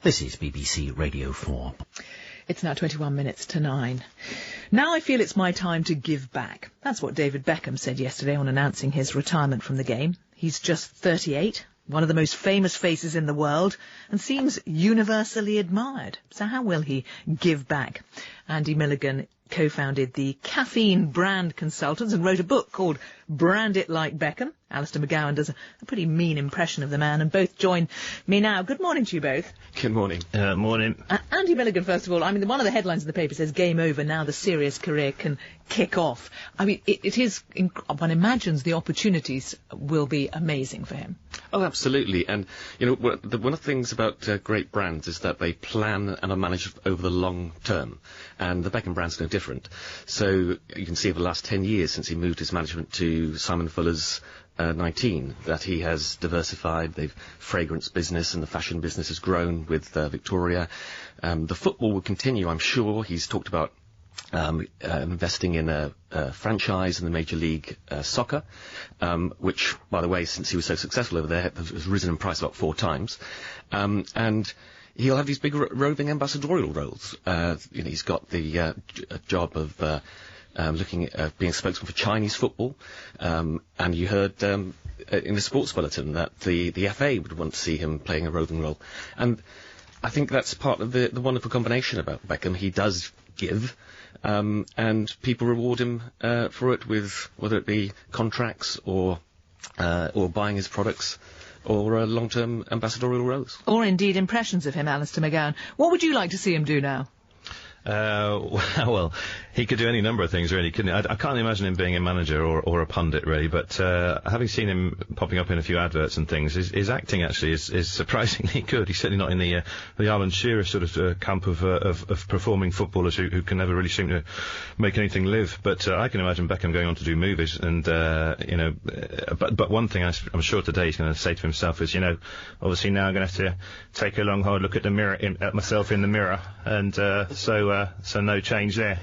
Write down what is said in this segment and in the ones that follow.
This is BBC Radio 4. It's now 21 minutes to 9. Now I feel it's my time to give back. That's what David Beckham said yesterday on announcing his retirement from the game. He's just 38, one of the most famous faces in the world, and seems universally admired. So how will he give back? Andy Milligan co-founded the caffeine brand consultants and wrote a book called Brand It Like Beckham. Alistair McGowan does a pretty mean impression of the man, and both join me now. Good morning to you both. Good morning. Morning. Andy Milligan, first of all, I mean, one of the headlines in the paper says, game over, now the serious career can kick off. I mean, it is, one imagines the opportunities will be amazing for him. Oh, absolutely. And, you know, one of the things about great brands is that they plan and are managed over the long term. And the Beckham brand's no different. So you can see over the last 10 years since he moved his management to Simon Fuller's 19, that he has diversified. The fragrance business and the fashion business has grown with Victoria. The football will continue, I'm sure. He's talked about investing in a franchise in the Major League Soccer, which, by the way, since he was so successful over there, has risen in price about 4 times. And he'll have these big roving ambassadorial roles. You know, he's got the job of looking at being a spokesman for Chinese football, and you heard in the sports bulletin that the FA would want to see him playing a roving role. And I think that's part of the wonderful combination about Beckham. He does give, and people reward him for it, with whether it be contracts or buying his products, or long-term ambassadorial roles. Or indeed impressions of him, Alistair McGowan. What would you like to see him do now? Well, he could do any number of things, really, couldn't he? I can't imagine him being a manager or a pundit, really, but having seen him popping up in a few adverts and things, his acting actually is surprisingly good. He's certainly not in the Alan Shearer sort of camp of performing footballers who can never really seem to make anything live. But I can imagine Beckham going on to do movies, and you know, but one thing I'm sure today he's going to say to himself is, you know, obviously now I'm going to have to take a long hard look at the mirror, at myself in the mirror, and so no change there.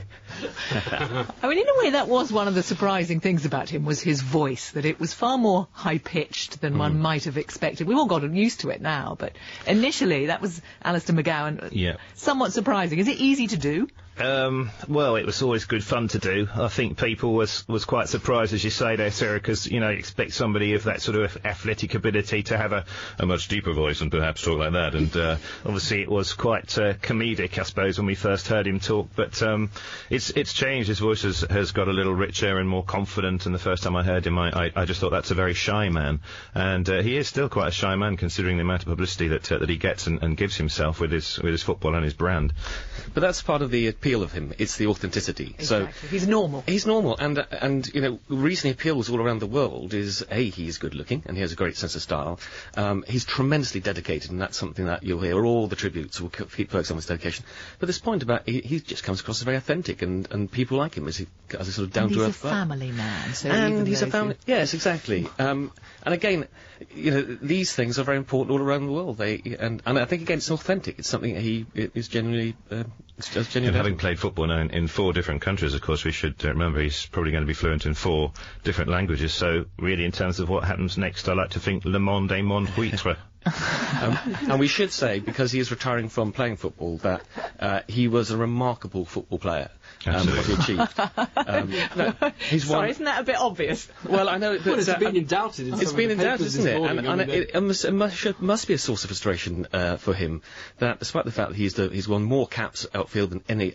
I mean, in a way, that was one of the surprising things about him, was his voice, that it was far more high-pitched than one might have expected. We've all gotten used to it now, but initially that was Alistair McGowan. Somewhat surprising. Is it easy to do? Well, it was always good fun to do. I think people was quite surprised, as you say there, Sarah, because, you know, you expect somebody of that sort of athletic ability to have a much deeper voice and perhaps talk like that. And obviously it was quite comedic, I suppose, when we first heard him talk. But it's changed. His voice has got a little richer and more confident. And the first time I heard him, I just thought that's a very shy man. And he is still quite a shy man, considering the amount of publicity that he gets and gives himself with his football and his brand. But that's part of the appeal of him. It's the authenticity. Exactly. So he's normal. He's normal, and you know, the reason he appeals all around the world is he's good looking and he has a great sense of style. He's tremendously dedicated, and that's something that you'll hear all the tributes will keep focused on his dedication. But this point about he just comes across as very authentic, and people like him as a sort of down to earth. He's a family man, so and he's a family. Yes, exactly. And again, you know, these things are very important all around the world. And I think again, it's authentic. It's something he is genuinely. And having played football now in 4 different countries, of course, we should remember he's probably going to be fluent in 4 different languages. So really, in terms of what happens next, I like to think le monde est mon huître. And we should say, because he is retiring from playing football, that he was a remarkable football player. What he achieved. Sorry, isn't that a bit obvious? Well, I know, but it's been undoubted. It's been undoubted, isn't it? And it must be a source of frustration for him that, despite the fact that he's won more caps outfield than any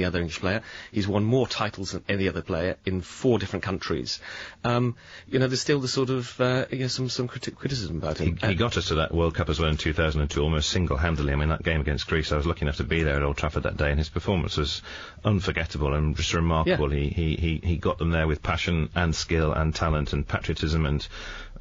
other English player, he's won more titles than any other player in 4 different countries. You know, there's still the sort of some criticism about him. He got us to that World Cup as well in 2002, almost single-handedly. I mean, that game against Greece, I was lucky enough to be there at Old Trafford that day, and his performance was unforgettable and just remarkable. Yeah. He got them there with passion and skill and talent and patriotism, and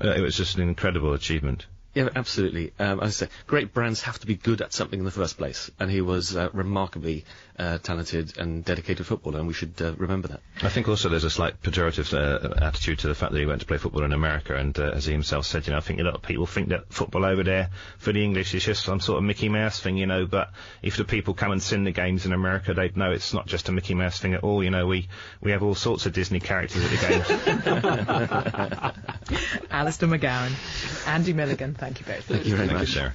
it was just an incredible achievement. Yeah, absolutely. As I say, great brands have to be good at something in the first place, and he was remarkably talented and dedicated footballer, and we should remember that. I think also there's a slight pejorative attitude to the fact that he went to play football in America, and as he himself said, you know, I think a lot of people think that football over there for the English is just some sort of Mickey Mouse thing, you know, but if the people come and sing the games in America, they'd know it's not just a Mickey Mouse thing at all. You know, we have all sorts of Disney characters at the games. Alistair McGowan, Andy Milligan, thank you both. Thank you very much, Sarah.